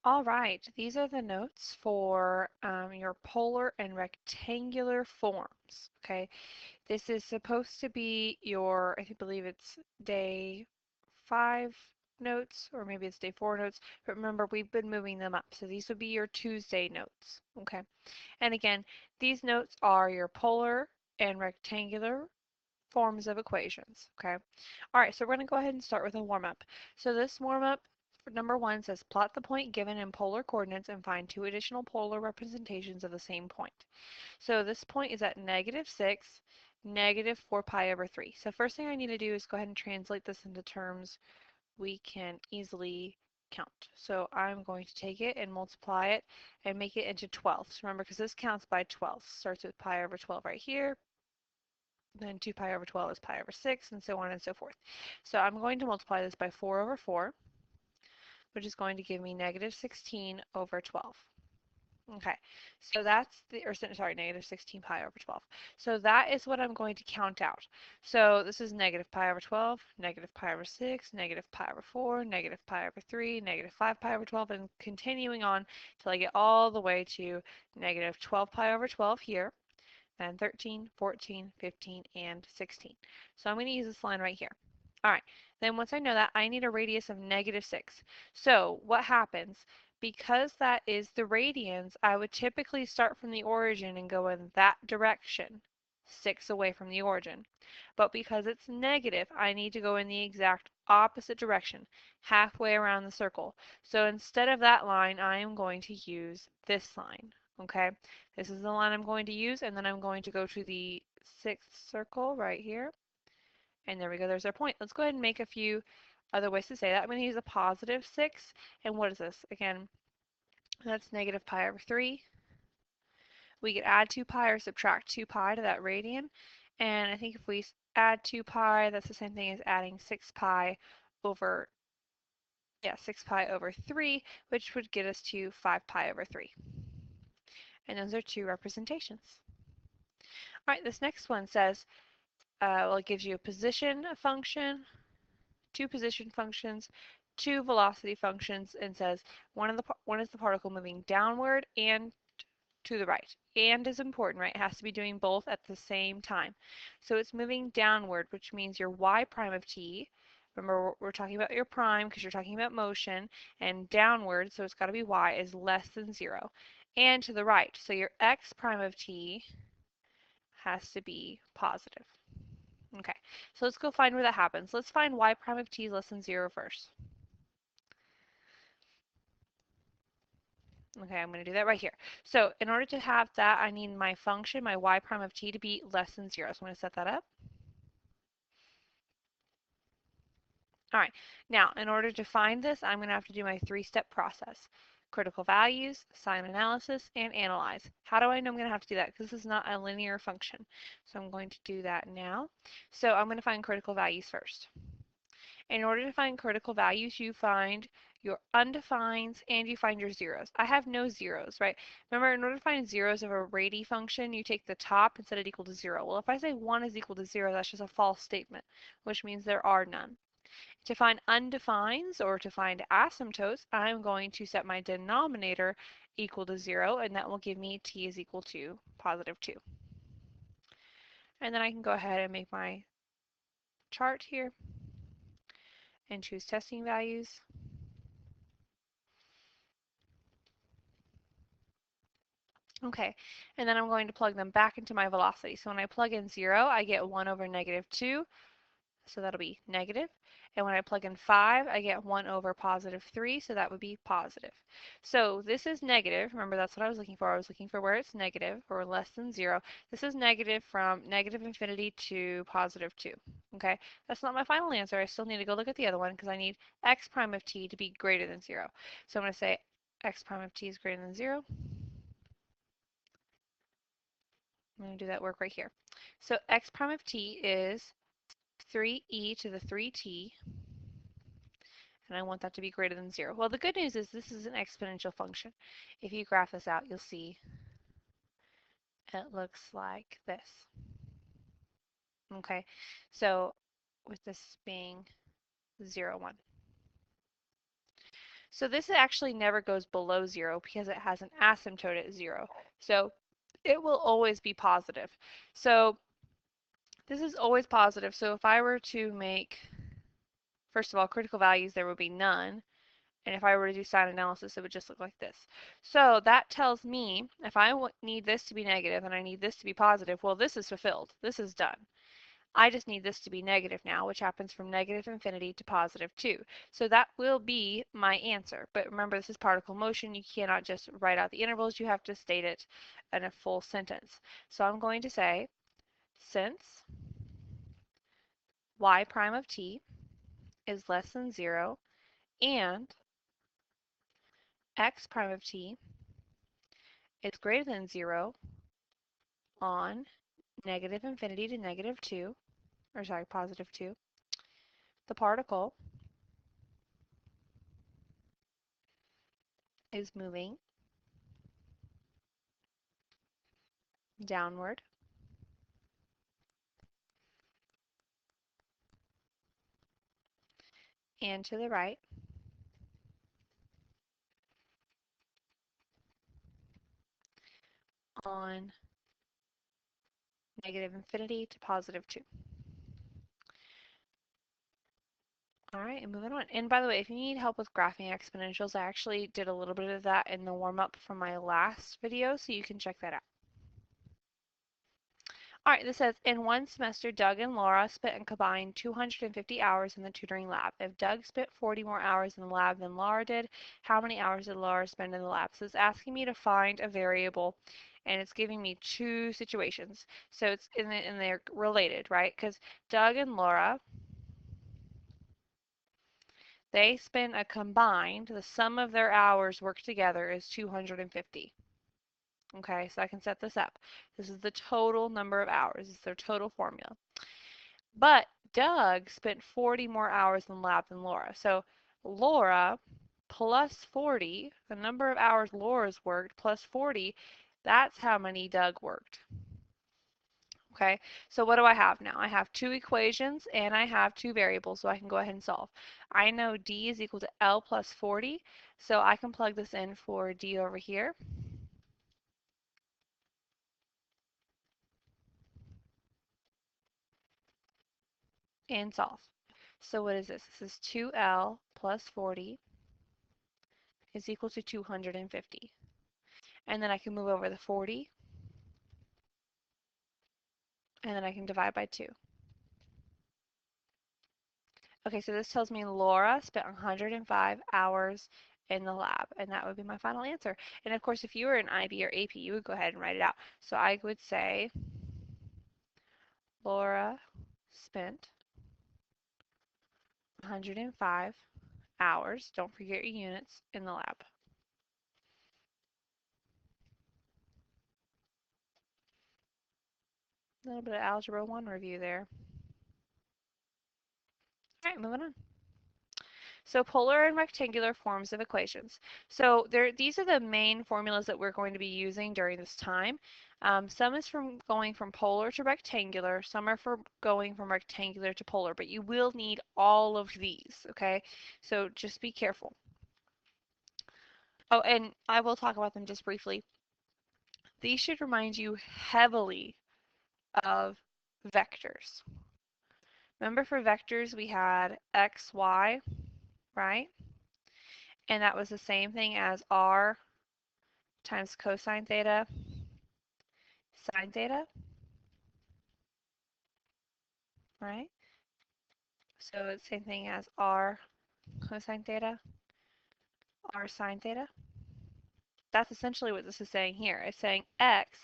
All right, these are the notes for your polar and rectangular forms. Okay, this is supposed to be your, I believe it's day 5 notes, or maybe it's day 4 notes, but remember we've been moving them up. So these would be your Tuesday notes. Okay, and again, these notes are your polar and rectangular forms of equations. Okay, all right, so we're going to go ahead and start with a warm-up. So this warm-up for number 1 says plot the point given in polar coordinates and find 2 additional polar representations of the same point. So this point is at -6, -4 pi over 3. So first thing I need to do is go ahead and translate this into terms we can easily count. So I'm going to take it and multiply it and make it into 12s. Remember, because this counts by 12. Starts with pi over 12 right here, then 2 pi over 12 is pi over 6, and so on and so forth. So I'm going to multiply this by 4 over 4, which is going to give me -16 over 12. Okay, so that's the, or sorry, -16 pi over 12. So that is what I'm going to count out. So this is negative pi over 12, negative pi over 6, negative pi over 4, negative pi over 3, -5 pi over 12, and continuing on till I get all the way to -12 pi over 12 here, then 13, 14, 15, and 16. So I'm going to use this line right here. All right, then once I know that, I need a radius of -6. So what happens? Because that is the radians, I would typically start from the origin and go in that direction, 6 away from the origin. But because it's negative, I need to go in the exact opposite direction, halfway around the circle. So instead of that line, I am going to use this line. Okay, this is the line I'm going to use, and then I'm going to go to the 6th circle right here. And there we go, there's our point. Let's go ahead and make a few other ways to say that. I'm going to use a +6. And what is this? Again, that's -pi over 3. We could add 2 pi or subtract 2 pi to that radian. And I think if we add 2 pi, that's the same thing as adding 6 pi over, 6 pi over 3, which would get us to 5 pi over 3. And those are 2 representations. All right, this next one says, well, it gives you a position function, 2 position functions, 2 velocity functions, and says one is the particle moving downward and to the right. And is important, right? It has to be doing both at the same time. So it's moving downward, which means your y prime of t, remember we're talking about your prime because you're talking about motion, and downward, so it's got to be y, is less than 0. And to the right, so your x prime of t has to be positive. Okay, so let's go find where that happens. Let's find y prime of t is less than 0 first. Okay, I'm going to do that right here. So in order to have that, I need my function, my y prime of t, to be less than 0. So I'm going to set that up. All right, now in order to find this, I'm going to have to do my 3-step process. Critical values, sign analysis, and analyze. How do I know I'm going to have to do that? Because this is not a linear function. So I'm going to do that now. So I'm going to find critical values first. In order to find critical values, you find your undefines and you find your zeros. I have no zeros, right? Remember, in order to find zeros of a radii function, you take the top and set it equal to 0. Well, if I say 1 is equal to 0, that's just a false statement, which means there are none. To find undefines, or to find asymptotes, I'm going to set my denominator equal to 0, and that will give me t is equal to +2. And then I can go ahead and make my chart here and choose testing values. Okay, and then I'm going to plug them back into my velocity. So when I plug in 0, I get 1 over -2, so that'll be negative. And when I plug in 5, I get 1 over +3, so that would be positive. So this is negative. Remember, that's what I was looking for. I was looking for where it's negative, or less than 0. This is negative from -infinity to +2. Okay, that's not my final answer. I still need to go look at the other one because I need x prime of t to be greater than 0. So I'm going to say x prime of t is greater than 0. I'm going to do that work right here. So x prime of t is 3e to the 3t, and I want that to be greater than 0. Well, the good news is this is an exponential function. If you graph this out, you'll see it looks like this. Okay, so with this being 0, 1. So this actually never goes below 0 because it has an asymptote at 0. So it will always be positive. So this is always positive. So if I were to make, first of all, critical values, there would be none. And if I were to do sign analysis, it would just look like this. So that tells me if I need this to be negative and I need this to be positive, well, this is fulfilled. This is done. I just need this to be negative now, which happens from negative infinity to positive 2. So that will be my answer. But remember, this is particle motion. You cannot just write out the intervals. You have to state it in a full sentence. So I'm going to say, since y prime of t is less than 0 and x prime of t is greater than 0 on negative infinity to negative 2, or sorry, positive 2, the particle is moving downward and to the right on negative infinity to positive 2. All right, and moving on. And by the way, if you need help with graphing exponentials, I actually did a little bit of that in the warm-up from my last video, so you can check that out. All right, this says, in one semester, Doug and Laura spent a combined 250 hours in the tutoring lab. If Doug spent 40 more hours in the lab than Laura did, how many hours did Laura spend in the lab? So it's asking me to find a variable, and it's giving me two situations. So it's and they're related, right? Because Doug and Laura, they spend a combined, the sum of their hours worked together is 250. Okay, so I can set this up. This is the total number of hours. This is their total formula. But Doug spent 40 more hours in lab than Laura. So Laura plus 40, the number of hours Laura's worked, plus 40, that's how many Doug worked. Okay, so what do I have now? I have two equations and I have two variables, so I can go ahead and solve. I know D is equal to L plus 40, so I can plug this in for D over here and solve. So what is this? This is 2L plus 40 is equal to 250. And then I can move over the 40, and then I can divide by 2. Okay, so this tells me Laura spent 105 hours in the lab, and that would be my final answer. And of course, if you were an IB or AP, you would go ahead and write it out. So I would say Laura spent 105 hours, don't forget your units, in the lab. A little bit of Algebra 1 review there. All right, moving on. So polar and rectangular forms of equations. So these are the main formulas that we're going to be using during this time. Some is from going from polar to rectangular, some are for going from rectangular to polar, but you will need all of these, okay? So just be careful. Oh, and I will talk about them just briefly. These should remind you heavily of vectors. Remember for vectors we had x, y, right? And that was the same thing as r times cosine theta sine theta, right? So it's the same thing as r cosine theta, r sine theta. That's essentially what this is saying here. It's saying x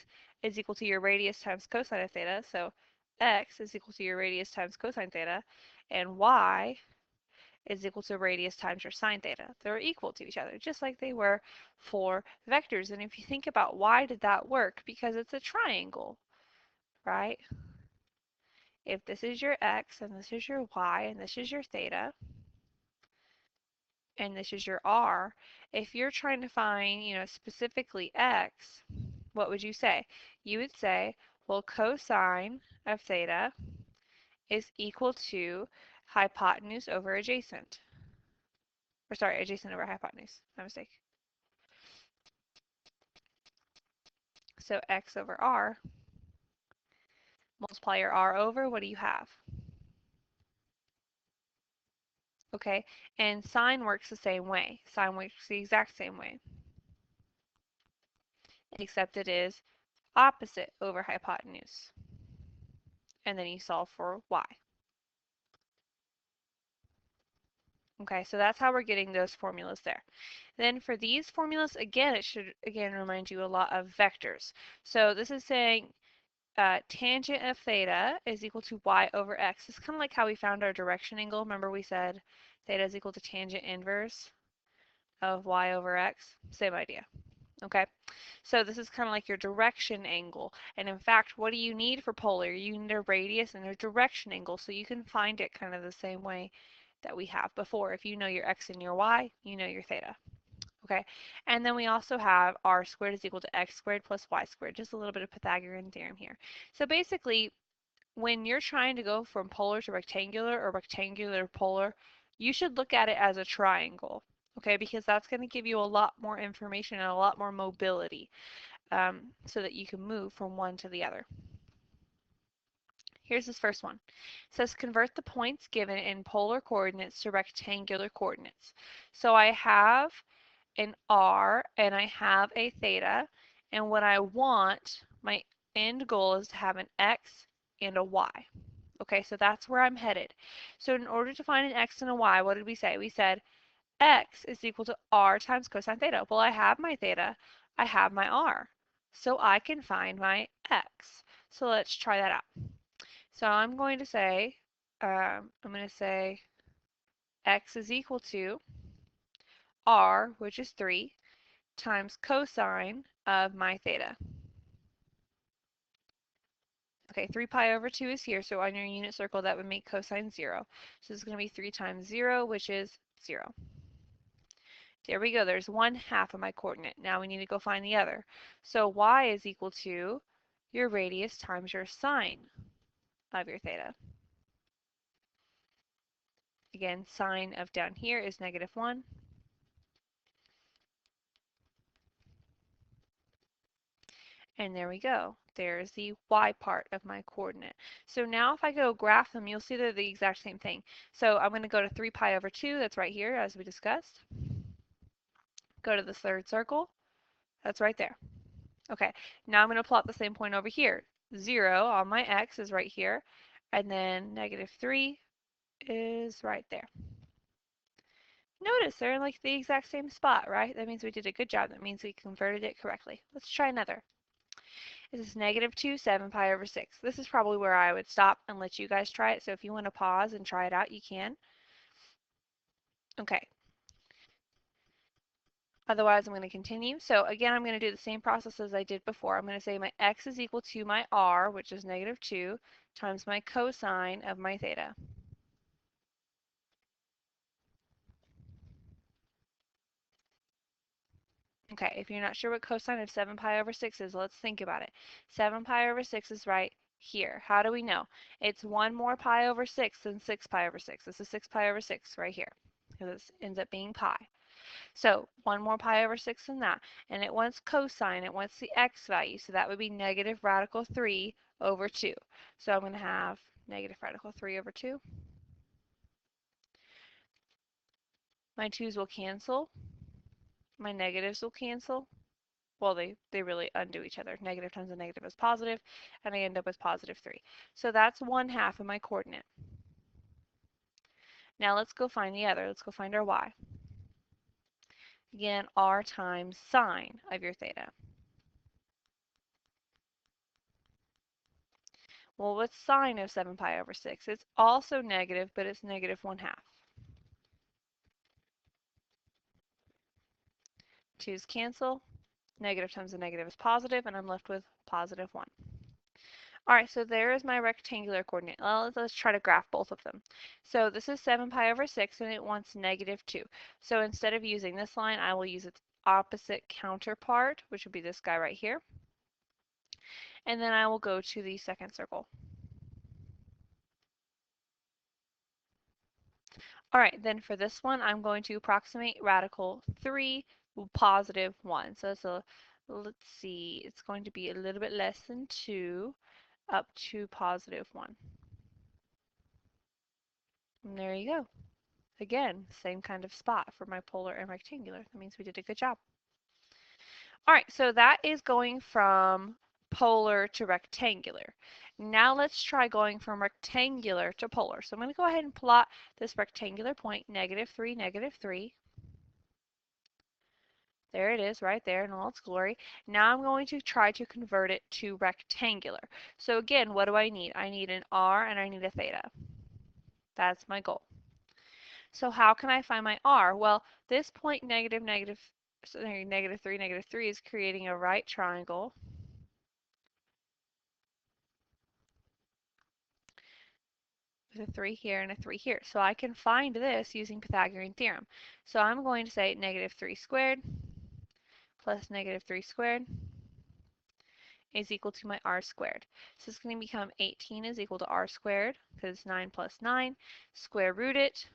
is equal to your radius times cosine of theta, so x is equal to your radius times cosine theta, and y is equal to radius times your sine theta. They're equal to each other, just like they were for vectors. And if you think about why did that work, because it's a triangle, right? If this is your x and this is your y and this is your theta and this is your r, if you're trying to find, specifically x, what would you say? You would say, well, cosine of theta is equal to hypotenuse over adjacent, or sorry, adjacent over hypotenuse. My mistake. So x over r, multiply your r over, what do you have? Okay, and sine works the same way. Sine works the exact same way, except it is opposite over hypotenuse. And then you solve for y. Okay, so that's how we're getting those formulas there. Then for these formulas, again, it should again remind you a lot of vectors. So this is saying tangent of theta is equal to y over x. It's kind of like how we found our direction angle. Remember we said theta is equal to tangent inverse of y over x? Same idea. Okay, so this is kind of like your direction angle. And in fact, what do you need for polar? You need a radius and a direction angle, so you can find it kind of the same way that we have before. If you know your x and your y, you know your theta. Okay, and then we also have r squared is equal to x squared plus y squared, just a little bit of Pythagorean theorem here. So basically, when you're trying to go from polar to rectangular or rectangular to polar, you should look at it as a triangle, okay, because that's going to give you a lot more information and a lot more mobility so that you can move from one to the other. Here's this first one. It says convert the points given in polar coordinates to rectangular coordinates. So I have an r and I have a theta, and what I want, my end goal is to have an x and a y. Okay, so that's where I'm headed. So in order to find an x and a y, what did we say? We said x is equal to r times cosine theta. Well, I have my theta, I have my r, so I can find my x. So let's try that out. So I'm going to say, x is equal to r, which is 3, times cosine of my theta. Okay, 3 pi over 2 is here, so on your unit circle that would make cosine 0. So this is going to be 3 times 0, which is 0. There we go, there's 1/2 of my coordinate. Now we need to go find the other. So y is equal to your radius times your sine of your theta. Again, sine of down here is -1. And there we go. There's the y part of my coordinate. So now if I go graph them, you'll see they're the exact same thing. So I'm going to go to 3 pi over 2, that's right here as we discussed. Go to the third circle, that's right there. Okay, now I'm going to plot the same point over here. 0 on my x is right here, and then -3 is right there. Notice they're in like the exact same spot, right? That means we did a good job. That means we converted it correctly. Let's try another. This is -2, 7 pi over 6. This is probably where I would stop and let you guys try it. So if you want to pause and try it out, you can. Okay. Otherwise, I'm going to continue. So again, I'm going to do the same process as I did before. I'm going to say my x is equal to my r, which is -2, times my cosine of my theta. Okay, if you're not sure what cosine of 7 pi over 6 is, let's think about it. 7 pi over 6 is right here. How do we know? It's 1 more pi over 6 than 6 pi over 6. This is 6 pi over 6 right here, because it ends up being pi. So 1 more pi over 6 than that. And it wants cosine, it wants the x value, so that would be negative radical 3 over 2. So I'm going to have negative radical 3 over 2. My 2's will cancel. My negatives will cancel. Well, they really undo each other. Negative times a negative is positive, and I end up with +3. So that's 1/2 of my coordinate. Now let's go find the other. Let's go find our y. Again, r times sine of your theta. Well, what's sine of 7 pi over 6? It's also negative, but it's -1/2. 2's cancel. Negative times a negative is positive, and I'm left with +1. All right, so there is my rectangular coordinate. Well, let's try to graph both of them. So this is 7 pi over 6, and it wants -2. So instead of using this line, I will use its opposite counterpart, which would be this guy right here. And then I will go to the second circle. All right, then for this one, I'm going to approximate radical 3 positive 1. So let's see, it's going to be a little bit less than 2 up to positive 1. And there you go. Again, same kind of spot for my polar and rectangular. That means we did a good job. All right, so that is going from polar to rectangular. Now let's try going from rectangular to polar. So I'm going to go ahead and plot this rectangular point, -3, -3. There it is right there in all its glory. Now I'm going to try to convert it to rectangular. So again, what do I need? I need an r and I need a theta. That's my goal. So how can I find my r? Well, this point -3, -3 is creating a right triangle with a 3 here and a 3 here. So I can find this using Pythagorean theorem. So I'm going to say -3 squared plus -3 squared is equal to my r squared. So it's going to become 18 is equal to r squared because it's 9 plus 9. Square root it.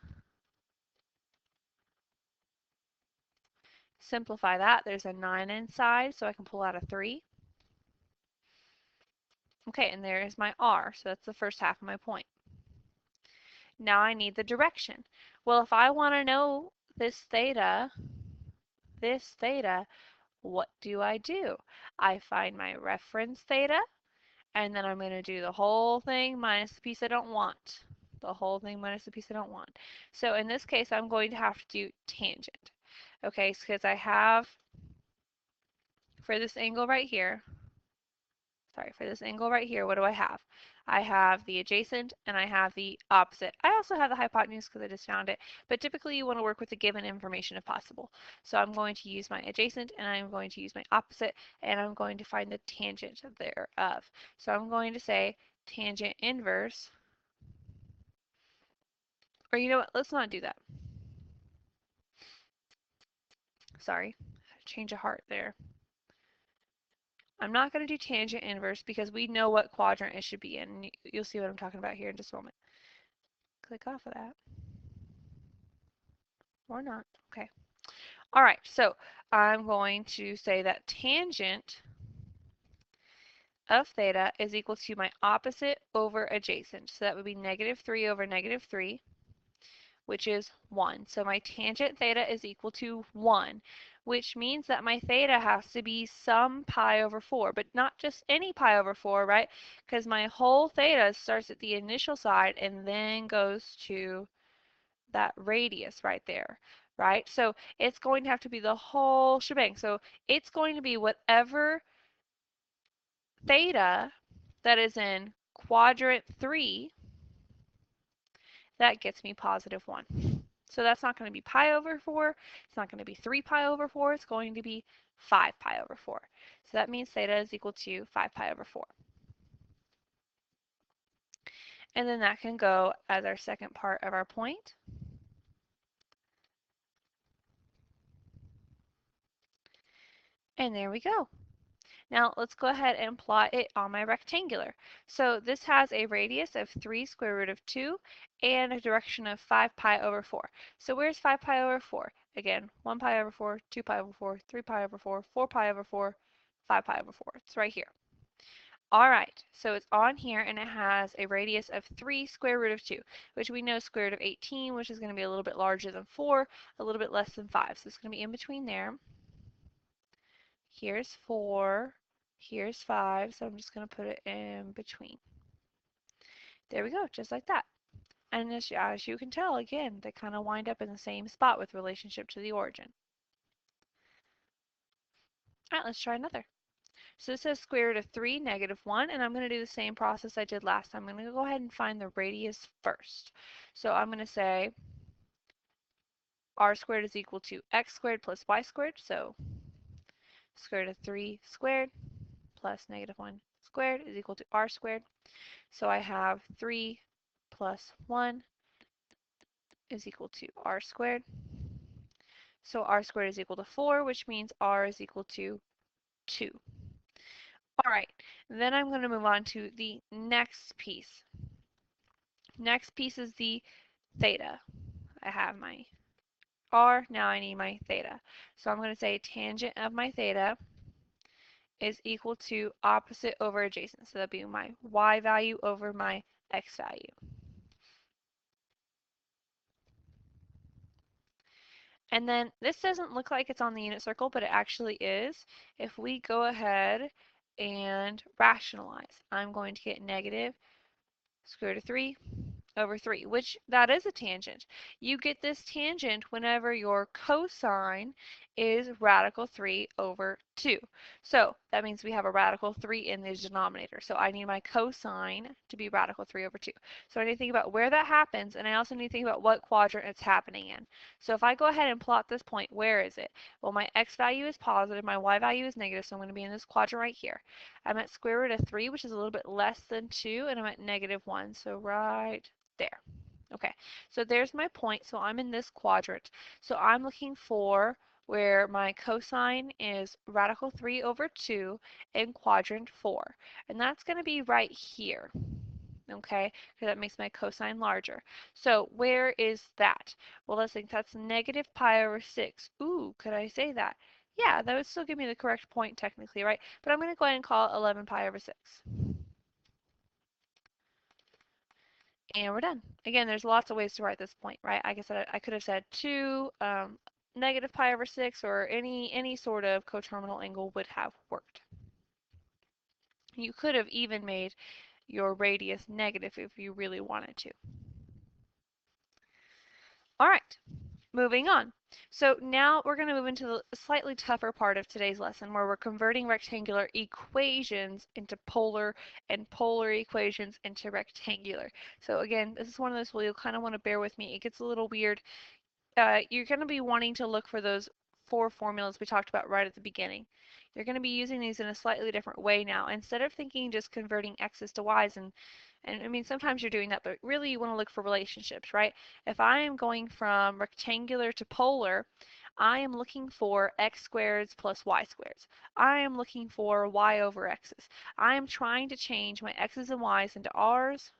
Simplify that. There's a 9 inside, so I can pull out a 3. Okay, and there is my r. So that's the first half of my point. Now I need the direction. Well, if I want to know this theta, what do? I find my reference theta, and then I'm going to do the whole thing minus the piece I don't want. The whole thing minus the piece I don't want. So in this case, I'm going to have to do tangent. Okay, because I have, for this angle right here, what do I have? I have the adjacent and I have the opposite. I also have the hypotenuse because I just found it, but typically you want to work with the given information if possible. So I'm going to use my adjacent and I'm going to use my opposite and I'm going to find the tangent thereof. So I'm going to say tangent inverse, or you know what, let's not do that. Sorry, change of heart there. I'm not going to do tangent inverse because we know what quadrant it should be in. You'll see what I'm talking about here in just a moment. Click off of that. Or not. Okay. All right, so I'm going to say that tangent of theta is equal to my opposite over adjacent. So that would be -3 over -3, which is 1. So my tangent theta is equal to 1, which means that my theta has to be some pi over 4, but not just any pi over 4, right? Because my whole theta starts at the initial side and then goes to that radius right there, right? So it's going to have to be the whole shebang. So it's going to be whatever theta that is in quadrant 3 that gets me +1. So that's not going to be pi over 4. It's not going to be 3 pi over 4. It's going to be 5 pi over 4. So that means theta is equal to 5 pi over 4. And then that can go as our second part of our point. And there we go. Now let's go ahead and plot it on my rectangular. So this has a radius of 3 square root of 2 and a direction of 5 pi over 4. So where's 5 pi over 4? Again, 1 pi over 4, 2 pi over 4, 3 pi over 4, 4 pi over 4, 5 pi over 4. It's right here. All right, so it's on here and it has a radius of 3 square root of 2, which we know square root of 18, which is going to be a little bit larger than 4, a little bit less than 5. So it's going to be in between there. Here's 4, here's 5, so I'm just going to put it in between. There we go, just like that. And as you can tell, again, they kind of wind up in the same spot with relationship to the origin. All right, let's try another. So this says square root of 3, -1, and I'm going to do the same process I did last time. I'm going to go ahead and find the radius first. So I'm going to say r squared is equal to x squared plus y squared, so square root of 3 squared plus -1 squared is equal to r squared. So I have 3 plus 1 is equal to r squared. So r squared is equal to 4, which means r is equal to 2. All right, then I'm going to move on to the next piece. Next piece is the theta. I have my r, now I need my theta. So I'm going to say tangent of my theta is equal to opposite over adjacent. So that'd be my y value over my x value. And then this doesn't look like it's on the unit circle, but it actually is. If we go ahead and rationalize, I'm going to get negative square root of 3 over 3, which that is a tangent. You get this tangent whenever your cosine is radical 3 over 2. So that means we have a radical 3 in the denominator. So I need my cosine to be radical 3 over 2. So I need to think about where that happens, and I also need to think about what quadrant it's happening in. So if I go ahead and plot this point, where is it? Well, my x value is positive, my y value is negative, so I'm going to be in this quadrant right here. I'm at square root of 3, which is a little bit less than 2, and I'm at negative 1, so right there. Okay, so there's my point. So I'm in this quadrant. So I'm looking for where my cosine is radical 3 over 2 in quadrant 4. And that's going to be right here. Okay, because that makes my cosine larger. So where is that? Well, let's think that's negative pi over 6. Ooh, could I say that? Yeah, that would still give me the correct point technically, right? But I'm going to go ahead and call it 11 pi over 6. And we're done. Again, there's lots of ways to write this point, right? Like I said, I could have said 2 negative pi over 6, or any sort of coterminal angle would have worked. You could have even made your radius negative if you really wanted to. All right, moving on. So now we're going to move into the slightly tougher part of today's lesson, where we're converting rectangular equations into polar and polar equations into rectangular. So again, this is one of those where you'll kind of want to bear with me. It gets a little weird. You're going to be wanting to look for those 4 formulas we talked about right at the beginning. You're going to be using these in a slightly different way now. Instead of thinking just converting x's to y's, and I mean sometimes you're doing that, but really you want to look for relationships, right? If I am going from rectangular to polar, I am looking for x squareds plus y squareds. I am looking for y over x's. I am trying to change my x's and y's into r's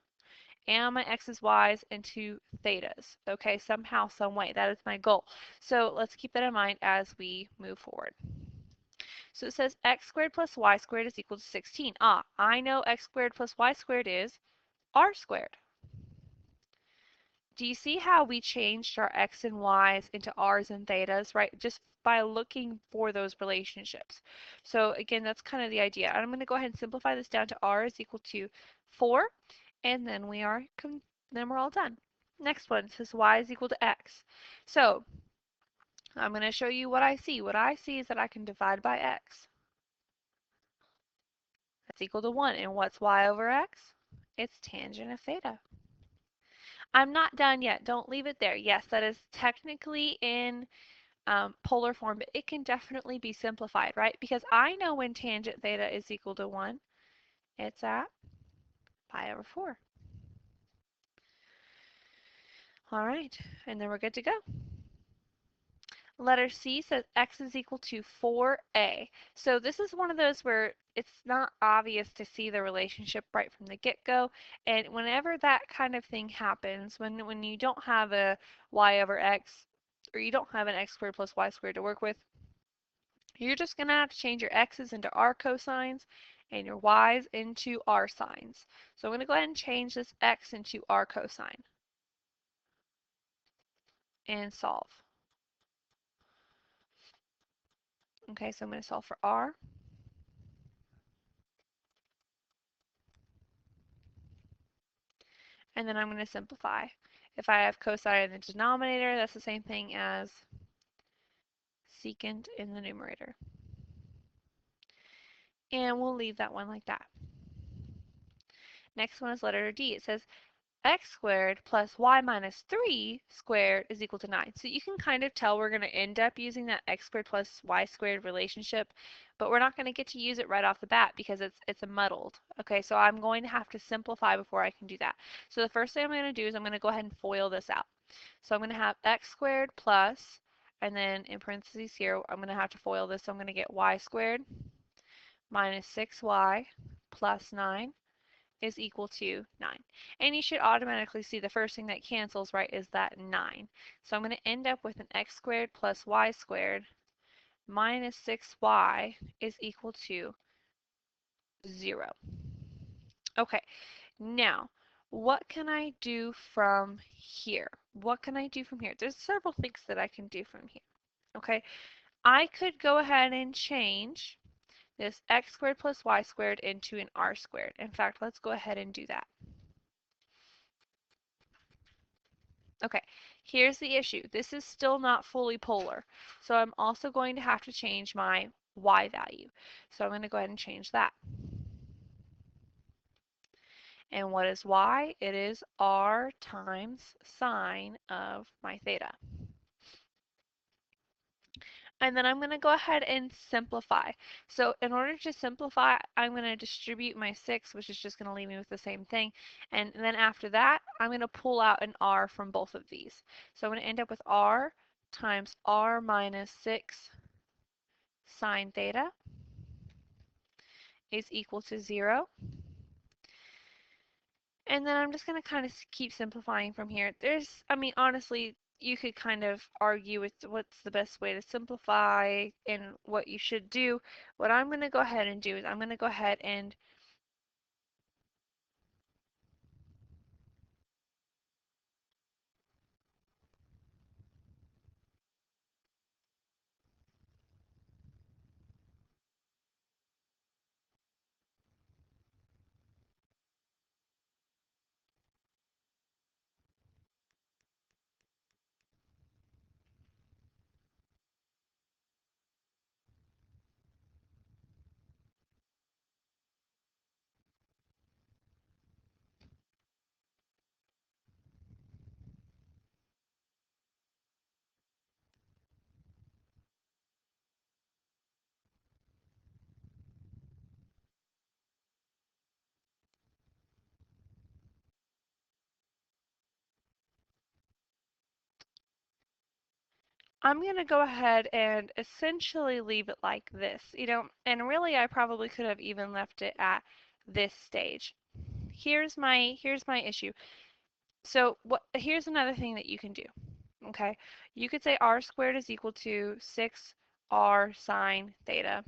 and my x's, y's into thetas. Okay, somehow, some way. That is my goal. So let's keep that in mind as we move forward. So it says x squared plus y squared is equal to 16. Ah, I know x squared plus y squared is r squared. Do you see how we changed our x and y's into r's and thetas, right? Just by looking for those relationships. So again, that's kind of the idea. I'm going to go ahead and simplify this down to r is equal to 4, and then we're all done. Next one says y is equal to x. So I'm going to show you what I see. What I see is that I can divide by x. That's equal to 1. And what's y over x? It's tangent of theta. I'm not done yet. Don't leave it there. Yes, that is technically in polar form, but it can definitely be simplified, right? Because I know when tangent theta is equal to 1, it's at pi over 4. All right, and then we're good to go. Letter C says x is equal to 4a. So this is one of those where it's not obvious to see the relationship right from the get-go. And whenever that kind of thing happens, when you don't have a y over x, or you don't have an x squared plus y squared to work with, you're just going to have to change your x's into r cosines and your y's into r sines. So I'm going to go ahead and change this x into r cosine and solve. Okay, so I'm going to solve for r. And then I'm going to simplify. If I have cosine in the denominator, that's the same thing as secant in the numerator. And we'll leave that one like that. Next one is letter D. It says x squared plus y minus 3 squared is equal to 9. So you can kind of tell we're going to end up using that x squared plus y squared relationship, but we're not going to get to use it right off the bat because it's a muddled. Okay, so I'm going to have to simplify before I can do that. So the first thing I'm going to do is I'm going to go ahead and FOIL this out. So I'm going to have x squared plus, and then in parentheses here, I'm going to have to FOIL this, so I'm going to get y squared minus 6y plus 9 is equal to 9. And you should automatically see the first thing that cancels, right, is that 9. So I'm going to end up with an x squared plus y squared minus 6y is equal to 0. Okay, now what can I do from here? What can I do from here? There's several things that I can do from here. Okay, I could go ahead and change this x squared plus y squared into an r squared. In fact, let's go ahead and do that. Okay, here's the issue. This is still not fully polar, so I'm also going to have to change my y value. So I'm going to go ahead and change that. And what is y? It is r times sine of my theta. And then I'm going to go ahead and simplify. So in order to simplify, I'm going to distribute my 6, which is just going to leave me with the same thing. And then after that, I'm going to pull out an r from both of these. So I'm going to end up with r times r minus 6 sine theta is equal to 0. And then I'm just going to kind of keep simplifying from here. I mean, honestly, you could kind of argue with what's the best way to simplify and what you should do. What I'm going to go ahead and do is I'm going to go ahead and go ahead and essentially leave it like this, and really I probably could have even left it at this stage. Here's my issue. So here's another thing that you can do. Okay, you could say r squared is equal to 6r sine theta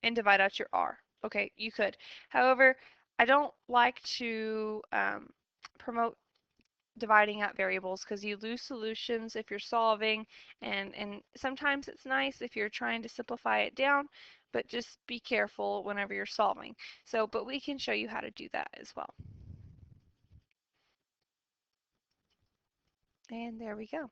and divide out your r. Okay, you could. However, I don't like to promote dividing out variables because you lose solutions if you're solving, and sometimes it's nice if you're trying to simplify it down, but just be careful whenever you're solving. So, but we can show you how to do that as well. And there we go.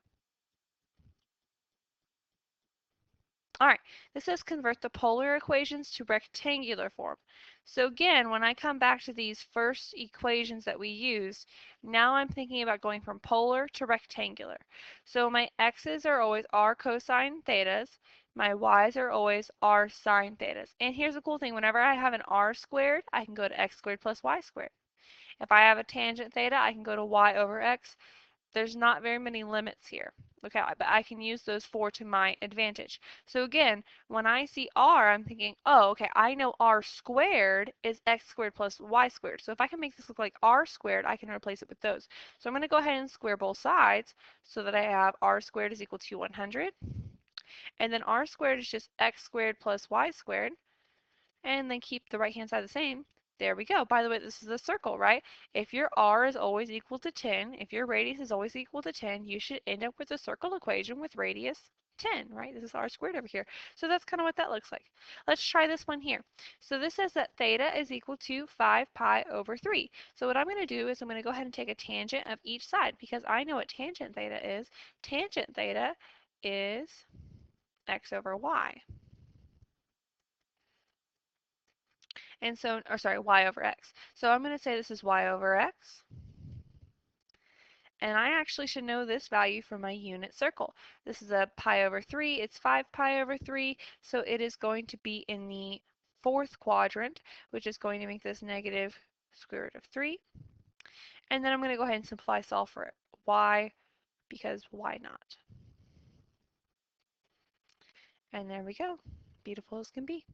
All right, this says convert the polar equations to rectangular form. So again, when I come back to these first equations that we used, now I'm thinking about going from polar to rectangular. So my x's are always r cosine thetas, my y's are always r sine thetas. And here's the cool thing, whenever I have an r squared, I can go to x squared plus y squared. If I have a tangent theta, I can go to y over x. There's not very many limits here. Okay, but I can use those four to my advantage. So again, when I see r, I'm thinking, oh, okay, I know r squared is x squared plus y squared. So if I can make this look like r squared, I can replace it with those. So I'm going to go ahead and square both sides so that I have r squared is equal to 100. And then r squared is just x squared plus y squared, and then keep the right hand side the same. There we go. By the way, this is a circle, right? If your r is always equal to 10, if your radius is always equal to 10, you should end up with a circle equation with radius 10, right? This is r squared over here. So that's kind of what that looks like. Let's try this one here. So this says that theta is equal to 5 pi over 3. So what I'm going to do is I'm going to go ahead and take a tangent of each side because I know what tangent theta is. Tangent theta is x over y. And so, or sorry, y over x. So I'm going to say this is y over x. And I actually should know this value for my unit circle. This is a pi over 3. It's 5 pi over 3. So it is going to be in the fourth quadrant, which is going to make this negative square root of 3. And then I'm going to go ahead and simplify solve for it. Y, because why not? And there we go. Beautiful as can be.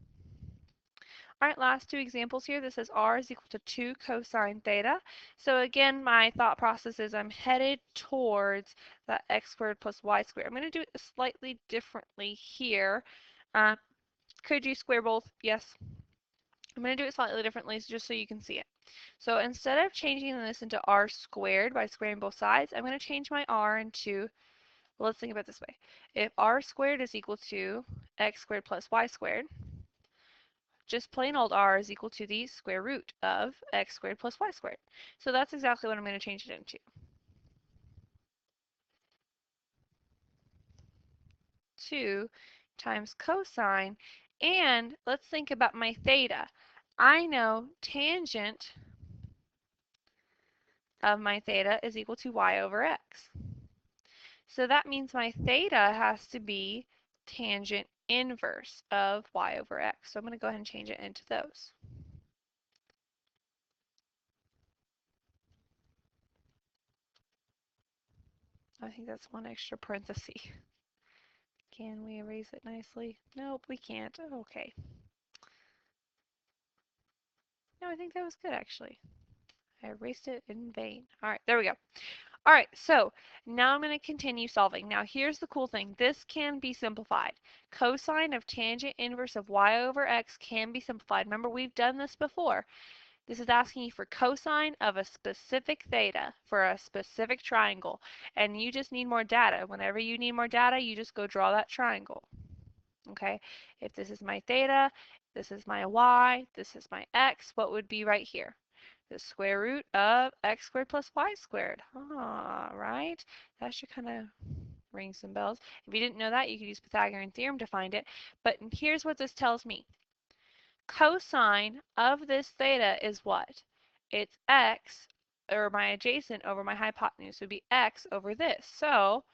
All right, last two examples here. This says r is equal to 2 cosine theta. So again, my thought process is I'm headed towards that x squared plus y squared. I'm going to do it slightly differently here. Uh, could you square both? Yes. I'm going to do it slightly differently just so you can see it. So instead of changing this into r squared by squaring both sides, I'm going to change my r into, well, let's think about it this way. If r squared is equal to x squared plus y squared, just plain old r is equal to the square root of x squared plus y squared. So that's exactly what I'm going to change it into. 2 times cosine, and let's think about my theta. I know tangent of my theta is equal to y over x. So that means my theta has to be tangent inverse of y over x. So I'm going to go ahead and change it into those. I think that's one extra parenthesis. Can we erase it nicely? Nope, we can't. Okay. No, I think that was good actually. I erased it in vain. All right, there we go. All right, so now I'm going to continue solving. Now here's the cool thing. This can be simplified. Cosine of tangent inverse of y over x can be simplified. Remember, we've done this before. This is asking you for cosine of a specific theta for a specific triangle. And you just need more data. Whenever you need more data, you just go draw that triangle. Okay, if this is my theta, this is my y, this is my x, what would be right here? The square root of x squared plus y squared. Ah, right? That should kind of ring some bells. If you didn't know that, you could use Pythagorean theorem to find it. But here's what this tells me. Cosine of this theta is what? It's x, or my adjacent over my hypotenuse would be x over this. So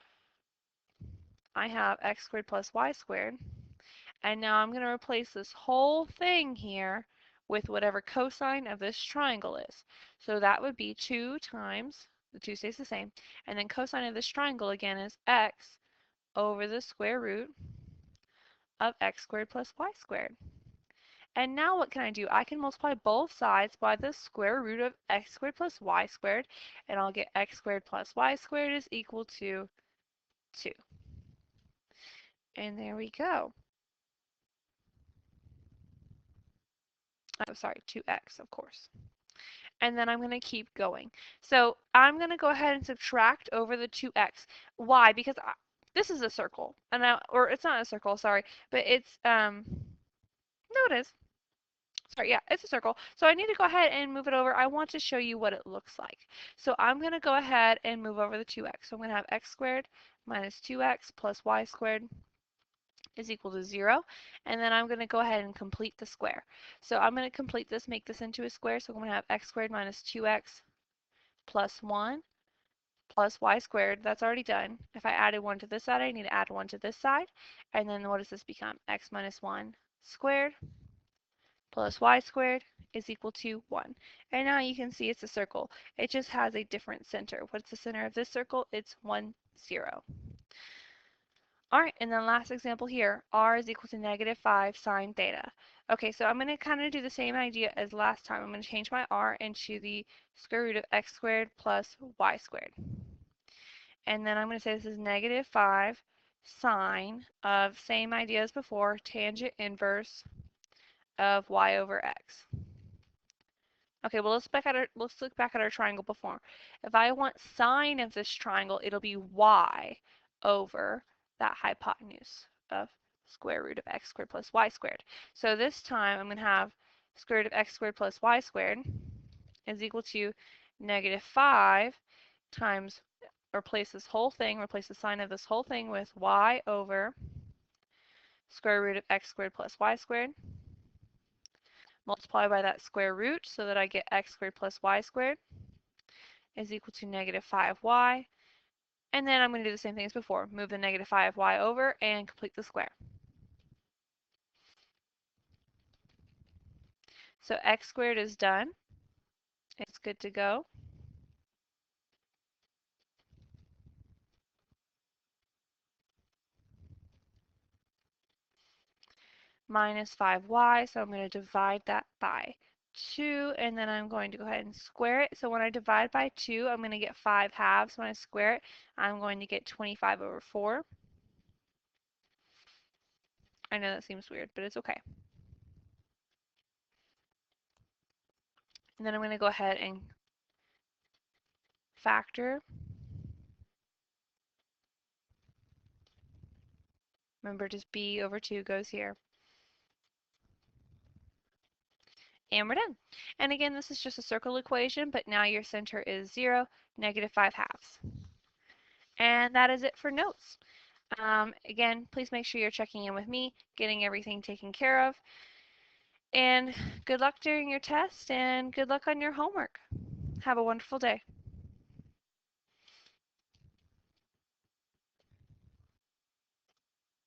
I have x squared plus y squared. And now I'm going to replace this whole thing here with whatever cosine of this triangle is. So that would be 2 times, the 2 stays the same, and then cosine of this triangle again is x over the square root of x squared plus y squared. And now what can I do? I can multiply both sides by the square root of x squared plus y squared, and I'll get x squared plus y squared is equal to 2. And there we go. Oh, sorry, 2x, of course. And then I'm going to keep going. So I'm going to go ahead and subtract over the 2x. Why? Because this is a circle, and or it's not a circle, sorry, but it's no, it is. Sorry, yeah, it's a circle. So I need to go ahead and move it over. I want to show you what it looks like. So I'm going to go ahead and move over the 2x. So I'm going to have x squared minus 2x plus y squared is equal to 0. And then I'm going to go ahead and complete the square. So I'm going to complete this, make this into a square. So I'm going to have x squared minus 2x plus 1 plus y squared. That's already done. If I added 1 to this side, I need to add 1 to this side. And then what does this become? X minus 1 squared plus y squared is equal to 1. And now you can see it's a circle. It just has a different center. What's the center of this circle? It's 1, 0. All right, and then last example here, r is equal to negative 5 sine theta. Okay, so I'm going to kind of do the same idea as last time. I'm going to change my r into the square root of x squared plus y squared. And then I'm going to say this is negative 5 sine of same idea as before, tangent inverse of y over x. Okay, well let's look back at our triangle before. If I want sine of this triangle, it'll be y over that hypotenuse of square root of x squared plus y squared. So this time I'm going to have square root of x squared plus y squared is equal to negative 5 times, replace this whole thing, replace the sign of this whole thing with y over square root of x squared plus y squared. Multiply by that square root so that I get x squared plus y squared is equal to negative 5y. And then I'm going to do the same thing as before. Move the negative 5y over and complete the square. So x squared is done. It's good to go. minus 5y, so I'm going to divide that by 2, and then I'm going to go ahead and square it. So when I divide by 2, I'm going to get 5 halves. When I square it, I'm going to get 25 over 4. I know that seems weird, but it's okay. And then I'm going to go ahead and factor. Remember, just b over 2 goes here. And we're done. And again, this is just a circle equation, but now your center is 0, negative 5 halves. And that is it for notes. Again, please make sure you're checking in with me, getting everything taken care of. And good luck during your test and good luck on your homework. Have a wonderful day.